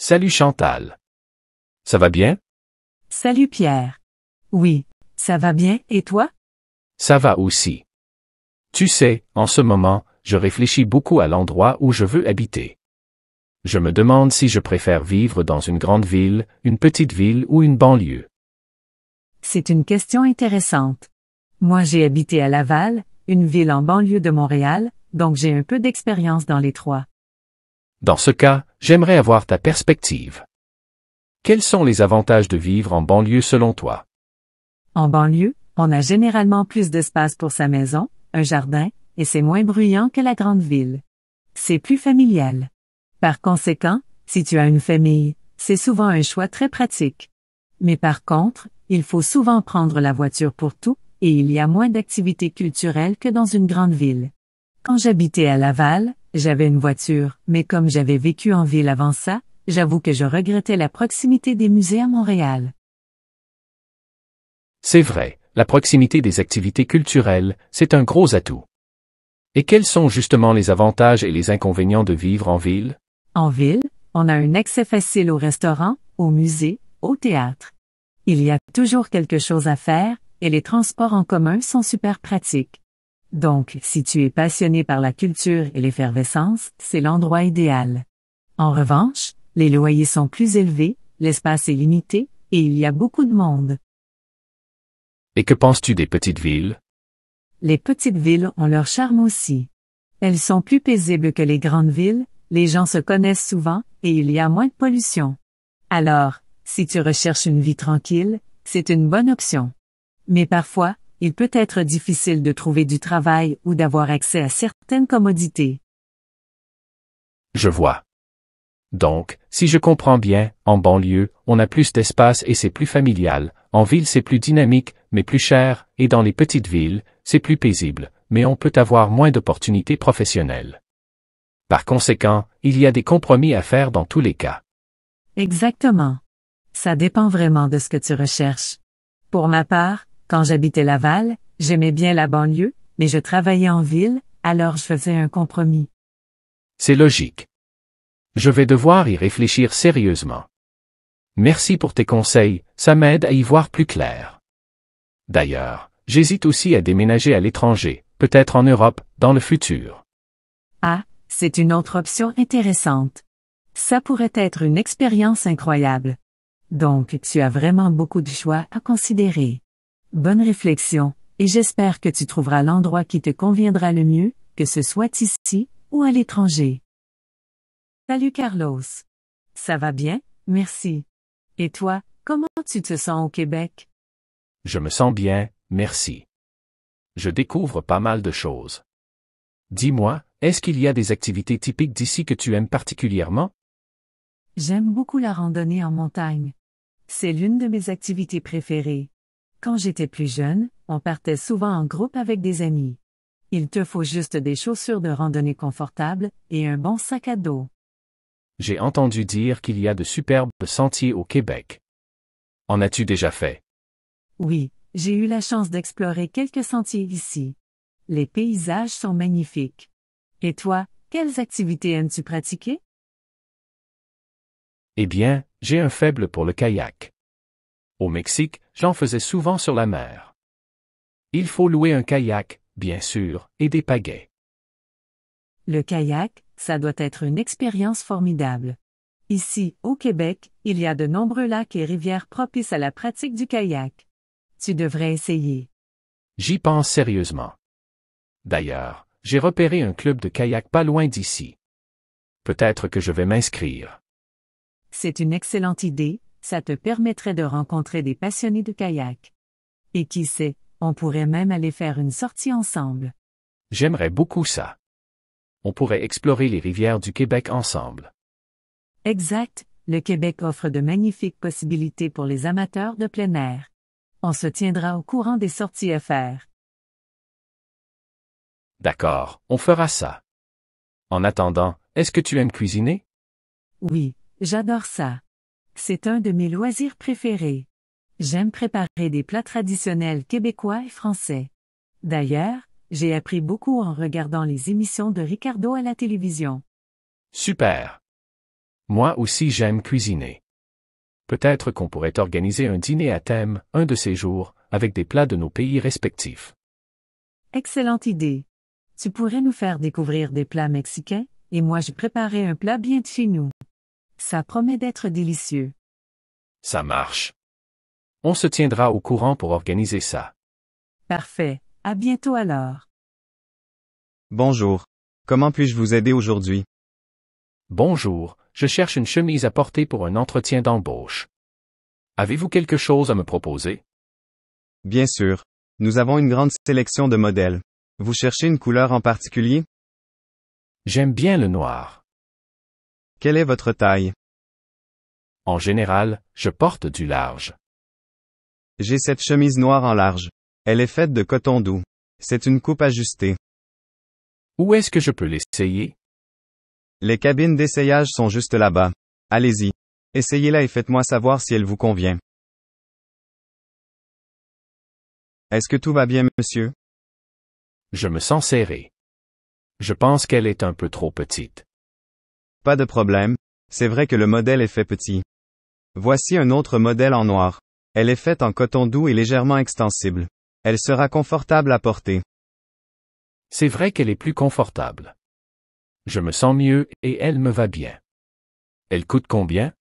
Salut Chantal. Ça va bien? Salut Pierre. Oui, ça va bien, et toi? Ça va aussi. Tu sais, en ce moment, je réfléchis beaucoup à l'endroit où je veux habiter. Je me demande si je préfère vivre dans une grande ville, une petite ville ou une banlieue. C'est une question intéressante. Moi j'ai habité à Laval, une ville en banlieue de Montréal, donc j'ai un peu d'expérience dans les trois. Dans ce cas, j'aimerais avoir ta perspective. Quels sont les avantages de vivre en banlieue selon toi? En banlieue, on a généralement plus d'espace pour sa maison, un jardin, et c'est moins bruyant que la grande ville. C'est plus familial. Par conséquent, si tu as une famille, c'est souvent un choix très pratique. Mais par contre, il faut souvent prendre la voiture pour tout, et il y a moins d'activités culturelles que dans une grande ville. Quand j'habitais à Laval, j'avais une voiture, mais comme j'avais vécu en ville avant ça, j'avoue que je regrettais la proximité des musées à Montréal. C'est vrai, la proximité des activités culturelles, c'est un gros atout. Et quels sont justement les avantages et les inconvénients de vivre en ville? En ville, on a un accès facile au restaurant, au musée, au théâtre. Il y a toujours quelque chose à faire, et les transports en commun sont super pratiques. Donc, si tu es passionné par la culture et l'effervescence, c'est l'endroit idéal. En revanche, les loyers sont plus élevés, l'espace est limité, et il y a beaucoup de monde. Et que penses-tu des petites villes? Les petites villes ont leur charme aussi. Elles sont plus paisibles que les grandes villes, les gens se connaissent souvent, et il y a moins de pollution. Alors, si tu recherches une vie tranquille, c'est une bonne option. Mais parfois, il peut être difficile de trouver du travail ou d'avoir accès à certaines commodités. Je vois. Donc, si je comprends bien, en banlieue, on a plus d'espace et c'est plus familial, en ville c'est plus dynamique, mais plus cher, et dans les petites villes, c'est plus paisible, mais on peut avoir moins d'opportunités professionnelles. Par conséquent, il y a des compromis à faire dans tous les cas. Exactement. Ça dépend vraiment de ce que tu recherches. Pour ma part, quand j'habitais Laval, j'aimais bien la banlieue, mais je travaillais en ville, alors je faisais un compromis. C'est logique. Je vais devoir y réfléchir sérieusement. Merci pour tes conseils, ça m'aide à y voir plus clair. D'ailleurs, j'hésite aussi à déménager à l'étranger, peut-être en Europe, dans le futur. Ah, c'est une autre option intéressante. Ça pourrait être une expérience incroyable. Donc, tu as vraiment beaucoup de choix à considérer. Bonne réflexion, et j'espère que tu trouveras l'endroit qui te conviendra le mieux, que ce soit ici ou à l'étranger. Salut Carlos. Ça va bien, merci. Et toi, comment tu te sens au Québec? Je me sens bien, merci. Je découvre pas mal de choses. Dis-moi, est-ce qu'il y a des activités typiques d'ici que tu aimes particulièrement? J'aime beaucoup la randonnée en montagne. C'est l'une de mes activités préférées. Quand j'étais plus jeune, on partait souvent en groupe avec des amis. Il te faut juste des chaussures de randonnée confortables et un bon sac à dos. J'ai entendu dire qu'il y a de superbes sentiers au Québec. En as-tu déjà fait? Oui, j'ai eu la chance d'explorer quelques sentiers ici. Les paysages sont magnifiques. Et toi, quelles activités aimes-tu pratiquer? Eh bien, j'ai un faible pour le kayak. Au Mexique, j'en faisais souvent sur la mer. Il faut louer un kayak, bien sûr, et des pagaies. Le kayak, ça doit être une expérience formidable. Ici, au Québec, il y a de nombreux lacs et rivières propices à la pratique du kayak. Tu devrais essayer. J'y pense sérieusement. D'ailleurs, j'ai repéré un club de kayak pas loin d'ici. Peut-être que je vais m'inscrire. C'est une excellente idée, ça te permettrait de rencontrer des passionnés de kayak. Et qui sait, on pourrait même aller faire une sortie ensemble. J'aimerais beaucoup ça. On pourrait explorer les rivières du Québec ensemble. Exact, le Québec offre de magnifiques possibilités pour les amateurs de plein air. On se tiendra au courant des sorties à faire. D'accord, on fera ça. En attendant, est-ce que tu aimes cuisiner? Oui, j'adore ça. C'est un de mes loisirs préférés. J'aime préparer des plats traditionnels québécois et français. D'ailleurs, j'ai appris beaucoup en regardant les émissions de Ricardo à la télévision. Super. Moi aussi j'aime cuisiner. Peut-être qu'on pourrait organiser un dîner à thème, un de ces jours, avec des plats de nos pays respectifs. Excellente idée. Tu pourrais nous faire découvrir des plats mexicains, et moi je préparerai un plat bien de chez nous. Ça promet d'être délicieux. Ça marche. On se tiendra au courant pour organiser ça. Parfait. À bientôt alors. Bonjour. Comment puis-je vous aider aujourd'hui? Bonjour, je cherche une chemise à porter pour un entretien d'embauche. Avez-vous quelque chose à me proposer? Bien sûr. Nous avons une grande sélection de modèles. Vous cherchez une couleur en particulier? J'aime bien le noir. Quelle est votre taille? En général, je porte du large. J'ai cette chemise noire en large. Elle est faite de coton doux. C'est une coupe ajustée. Où est-ce que je peux l'essayer? Les cabines d'essayage sont juste là-bas. Allez-y. Essayez-la et faites-moi savoir si elle vous convient. Est-ce que tout va bien, monsieur? Je me sens serré. Je pense qu'elle est un peu trop petite. Pas de problème. C'est vrai que le modèle est fait petit. Voici un autre modèle en noir. Elle est faite en coton doux et légèrement extensible. Elle sera confortable à porter. C'est vrai qu'elle est plus confortable. Je me sens mieux et elle me va bien. Elle coûte combien?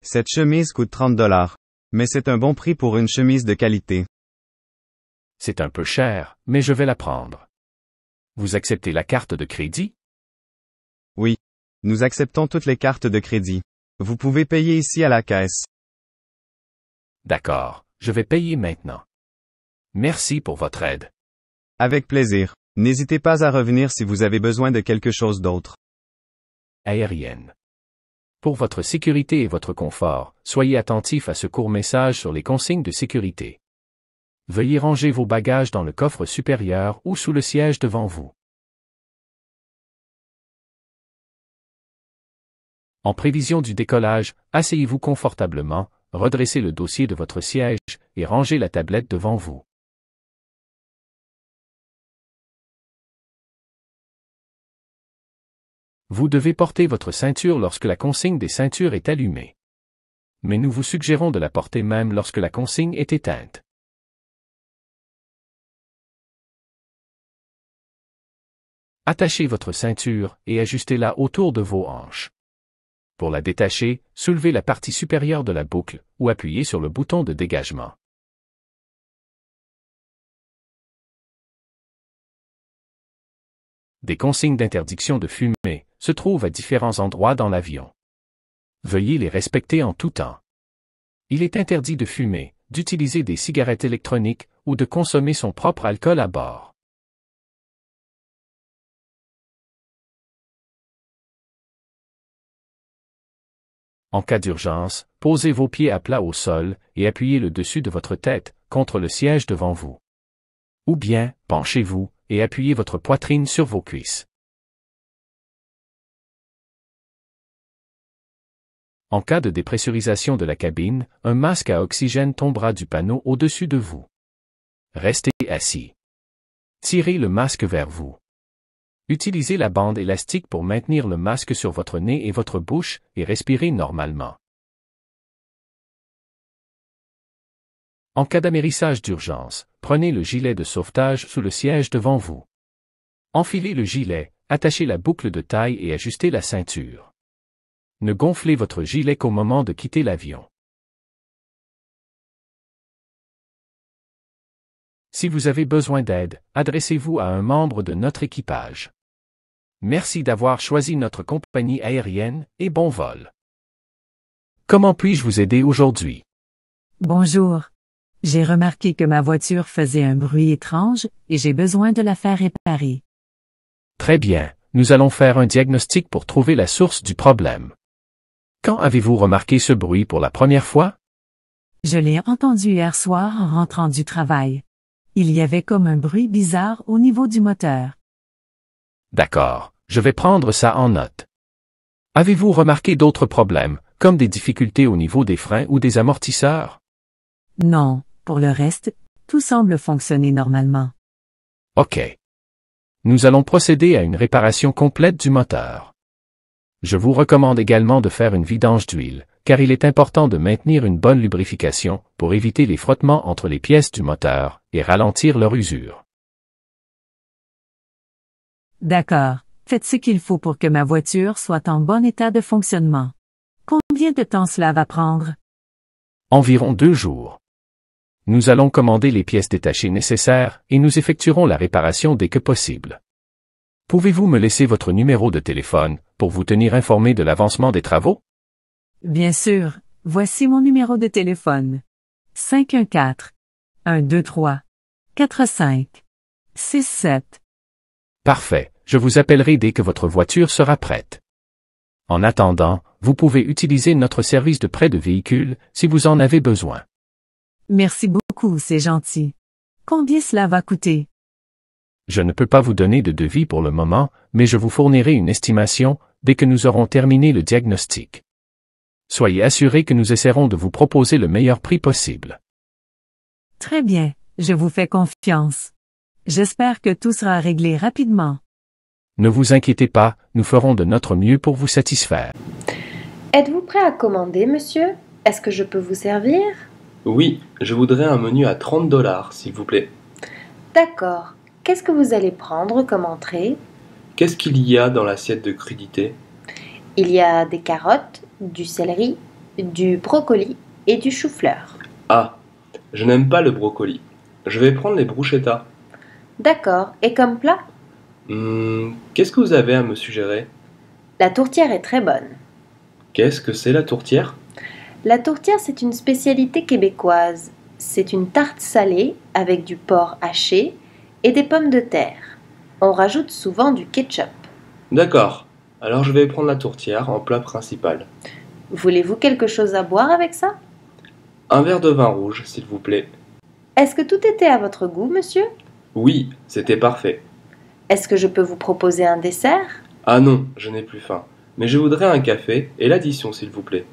Cette chemise coûte 30 $. Mais c'est un bon prix pour une chemise de qualité. C'est un peu cher, mais je vais la prendre. Vous acceptez la carte de crédit? Oui. Nous acceptons toutes les cartes de crédit. Vous pouvez payer ici à la caisse. D'accord, je vais payer maintenant. Merci pour votre aide. Avec plaisir. N'hésitez pas à revenir si vous avez besoin de quelque chose d'autre. Aérienne. Pour votre sécurité et votre confort, soyez attentif à ce court message sur les consignes de sécurité. Veuillez ranger vos bagages dans le coffre supérieur ou sous le siège devant vous. En prévision du décollage, asseyez-vous confortablement, redressez le dossier de votre siège et rangez la tablette devant vous. Vous devez porter votre ceinture lorsque la consigne des ceintures est allumée. Mais nous vous suggérons de la porter même lorsque la consigne est éteinte. Attachez votre ceinture et ajustez-la autour de vos hanches. Pour la détacher, soulevez la partie supérieure de la boucle ou appuyez sur le bouton de dégagement. Des consignes d'interdiction de fumer se trouvent à différents endroits dans l'avion. Veuillez les respecter en tout temps. Il est interdit de fumer, d'utiliser des cigarettes électroniques ou de consommer son propre alcool à bord. En cas d'urgence, posez vos pieds à plat au sol et appuyez le dessus de votre tête contre le siège devant vous. Ou bien, penchez-vous et appuyez votre poitrine sur vos cuisses. En cas de dépressurisation de la cabine, un masque à oxygène tombera du panneau au-dessus de vous. Restez assis. Tirez le masque vers vous. Utilisez la bande élastique pour maintenir le masque sur votre nez et votre bouche et respirez normalement. En cas d'amérissage d'urgence, prenez le gilet de sauvetage sous le siège devant vous. Enfilez le gilet, attachez la boucle de taille et ajustez la ceinture. Ne gonflez votre gilet qu'au moment de quitter l'avion. Si vous avez besoin d'aide, adressez-vous à un membre de notre équipage. Merci d'avoir choisi notre compagnie aérienne et bon vol. Comment puis-je vous aider aujourd'hui? Bonjour. J'ai remarqué que ma voiture faisait un bruit étrange et j'ai besoin de la faire réparer. Très bien, nous allons faire un diagnostic pour trouver la source du problème. Quand avez-vous remarqué ce bruit pour la première fois? Je l'ai entendu hier soir en rentrant du travail. Il y avait comme un bruit bizarre au niveau du moteur. D'accord, je vais prendre ça en note. Avez-vous remarqué d'autres problèmes, comme des difficultés au niveau des freins ou des amortisseurs? Non, pour le reste, tout semble fonctionner normalement. OK. Nous allons procéder à une réparation complète du moteur. Je vous recommande également de faire une vidange d'huile, car il est important de maintenir une bonne lubrification pour éviter les frottements entre les pièces du moteur et ralentir leur usure. D'accord. Faites ce qu'il faut pour que ma voiture soit en bon état de fonctionnement. Combien de temps cela va prendre? Environ 2 jours. Nous allons commander les pièces détachées nécessaires et nous effectuerons la réparation dès que possible. Pouvez-vous me laisser votre numéro de téléphone pour vous tenir informé de l'avancement des travaux? Bien sûr, voici mon numéro de téléphone. 514-123-45-67. Parfait, je vous appellerai dès que votre voiture sera prête. En attendant, vous pouvez utiliser notre service de prêt de véhicule si vous en avez besoin. Merci beaucoup, c'est gentil. Combien cela va coûter? Je ne peux pas vous donner de devis pour le moment, mais je vous fournirai une estimation dès que nous aurons terminé le diagnostic. Soyez assurés que nous essaierons de vous proposer le meilleur prix possible. Très bien, je vous fais confiance. J'espère que tout sera réglé rapidement. Ne vous inquiétez pas, nous ferons de notre mieux pour vous satisfaire. Êtes-vous prêt à commander, monsieur? Est-ce que je peux vous servir? Oui, je voudrais un menu à 30 $, s'il vous plaît. D'accord. Qu'est-ce que vous allez prendre comme entrée? Qu'est-ce qu'il y a dans l'assiette de crudité? Il y a des carottes, du céleri, du brocoli et du chou-fleur. Ah, je n'aime pas le brocoli. Je vais prendre les bruschettas. D'accord. Et comme plat? Qu'est-ce que vous avez à me suggérer? La tourtière est très bonne. Qu'est-ce que c'est la tourtière? La tourtière, c'est une spécialité québécoise. C'est une tarte salée avec du porc haché et des pommes de terre. On rajoute souvent du ketchup. D'accord, alors je vais prendre la tourtière en plat principal. Voulez-vous quelque chose à boire avec ça? Un verre de vin rouge, s'il vous plaît. Est-ce que tout était à votre goût, monsieur? Oui, c'était parfait. Est-ce que je peux vous proposer un dessert? Ah non, je n'ai plus faim. Mais je voudrais un café et l'addition, s'il vous plaît.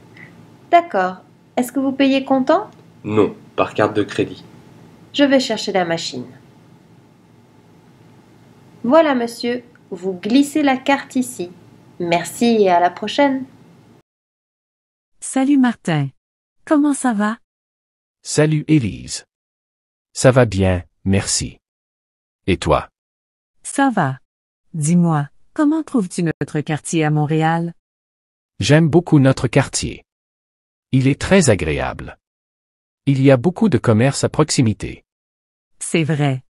D'accord. Est-ce que vous payez comptant? Non, par carte de crédit. Je vais chercher la machine. Voilà, monsieur. Vous glissez la carte ici. Merci et à la prochaine. Salut Martin. Comment ça va? Salut Élise. Ça va bien, merci. Et toi? Ça va. Dis-moi, comment trouves-tu notre quartier à Montréal? J'aime beaucoup notre quartier. Il est très agréable. Il y a beaucoup de commerces à proximité. C'est vrai.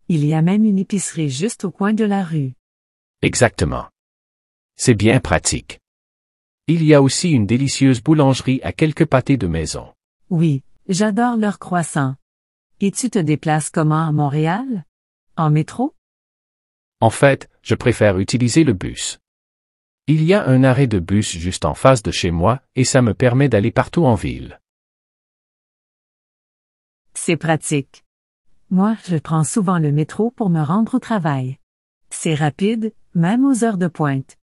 Il y a même une épicerie juste au coin de la rue. Exactement. C'est bien pratique. Il y a aussi une délicieuse boulangerie à quelques pâtés de maison. Oui, j'adore leurs croissants. Et tu te déplaces comment à Montréal? En métro? En fait, je préfère utiliser le bus. Il y a un arrêt de bus juste en face de chez moi et ça me permet d'aller partout en ville. C'est pratique. Moi, je prends souvent le métro pour me rendre au travail. C'est rapide, même aux heures de pointe.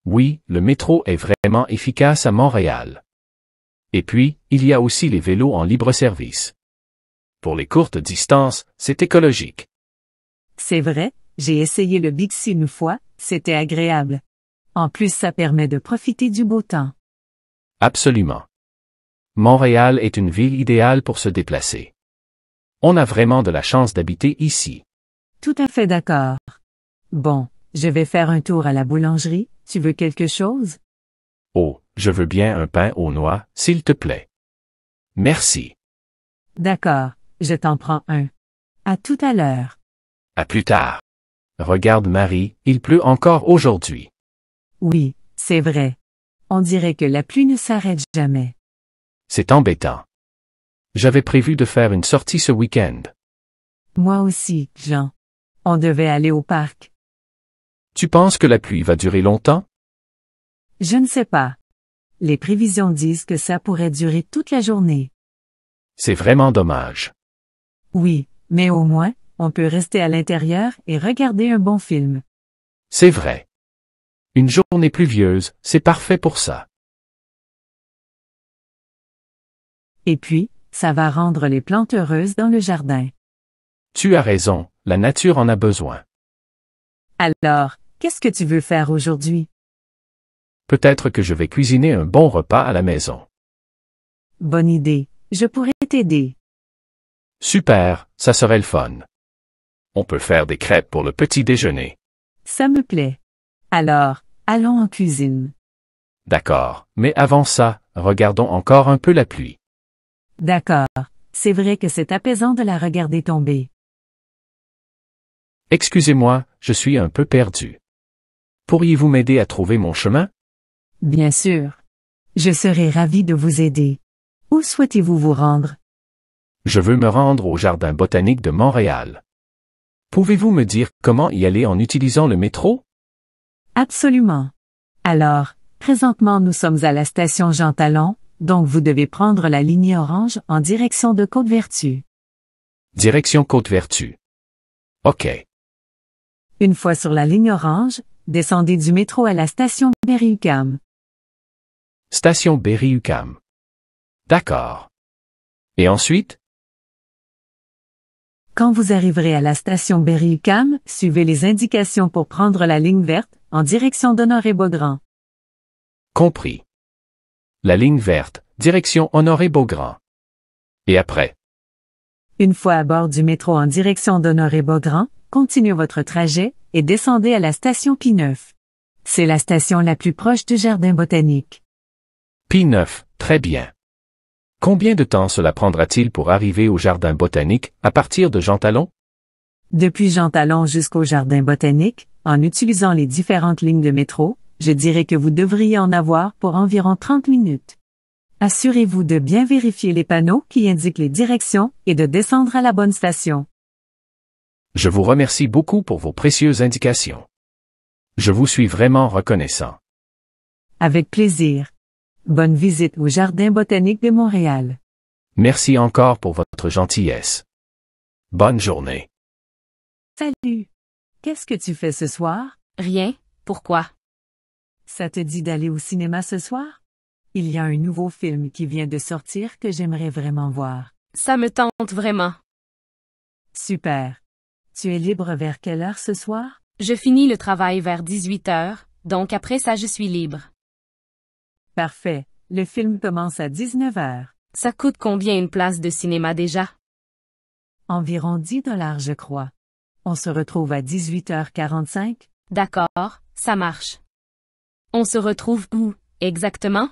Oui, le métro est vraiment efficace à Montréal. Et puis, il y a aussi les vélos en libre-service. Pour les courtes distances, c'est écologique. C'est vrai, j'ai essayé le Bixi une fois, c'était agréable. En plus, ça permet de profiter du beau temps. Absolument. Montréal est une ville idéale pour se déplacer. On a vraiment de la chance d'habiter ici. Tout à fait d'accord. Bon, je vais faire un tour à la boulangerie. Tu veux quelque chose? Oh, je veux bien un pain aux noix, s'il te plaît. Merci. D'accord, je t'en prends un. À tout à l'heure. À plus tard. Regarde Marie, il pleut encore aujourd'hui. Oui, c'est vrai. On dirait que la pluie ne s'arrête jamais. C'est embêtant. J'avais prévu de faire une sortie ce week-end. Moi aussi, Jean. On devait aller au parc. Tu penses que la pluie va durer longtemps? Je ne sais pas. Les prévisions disent que ça pourrait durer toute la journée. C'est vraiment dommage. Oui, mais au moins, on peut rester à l'intérieur et regarder un bon film. C'est vrai. Une journée pluvieuse, c'est parfait pour ça. Et puis, ça va rendre les plantes heureuses dans le jardin. Tu as raison, la nature en a besoin. Alors, qu'est-ce que tu veux faire aujourd'hui? Peut-être que je vais cuisiner un bon repas à la maison. Bonne idée, je pourrais t'aider. Super, ça serait le fun. On peut faire des crêpes pour le petit déjeuner. Ça me plaît. Alors, allons en cuisine. D'accord, mais avant ça, regardons encore un peu la pluie. D'accord, c'est vrai que c'est apaisant de la regarder tomber. Excusez-moi, je suis un peu perdu. Pourriez-vous m'aider à trouver mon chemin? Bien sûr. Je serai ravi de vous aider. Où souhaitez-vous vous rendre? Je veux me rendre au Jardin botanique de Montréal. Pouvez-vous me dire comment y aller en utilisant le métro? Absolument. Alors, présentement nous sommes à la station Jean Talon, donc vous devez prendre la ligne orange en direction de Côte-Vertu. Direction Côte-Vertu. OK. Une fois sur la ligne orange, descendez du métro à la station Berry-UQAM. Station Berry-UQAM. D'accord. Et ensuite? Quand vous arriverez à la station Berry-UQAM, suivez les indications pour prendre la ligne verte en direction d'Honoré-Beaugrand. Compris. La ligne verte, direction Honoré-Beaugrand. Et après? Une fois à bord du métro en direction d'Honoré-Beaugrand, continuez votre trajet et descendez à la station P9. C'est la station la plus proche du jardin botanique. P9, très bien. Combien de temps cela prendra-t-il pour arriver au jardin botanique à partir de Jean Talon? Depuis Jean Talon jusqu'au jardin botanique, en utilisant les différentes lignes de métro, je dirais que vous devriez en avoir pour environ 30 minutes. Assurez-vous de bien vérifier les panneaux qui indiquent les directions et de descendre à la bonne station. Je vous remercie beaucoup pour vos précieuses indications. Je vous suis vraiment reconnaissant. Avec plaisir. Bonne visite au Jardin botanique de Montréal. Merci encore pour votre gentillesse. Bonne journée. Salut. Qu'est-ce que tu fais ce soir? Rien, pourquoi? Ça te dit d'aller au cinéma ce soir? Il y a un nouveau film qui vient de sortir que j'aimerais vraiment voir. Ça me tente vraiment. Super. Tu es libre vers quelle heure ce soir? Je finis le travail vers 18 heures, donc après ça je suis libre. Parfait. Le film commence à 19 heures. Ça coûte combien une place de cinéma déjà? Environ 10 $, je crois. On se retrouve à 18h45? D'accord, ça marche. On se retrouve où, exactement?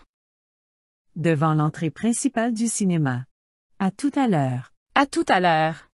Devant l'entrée principale du cinéma. À tout à l'heure. À tout à l'heure.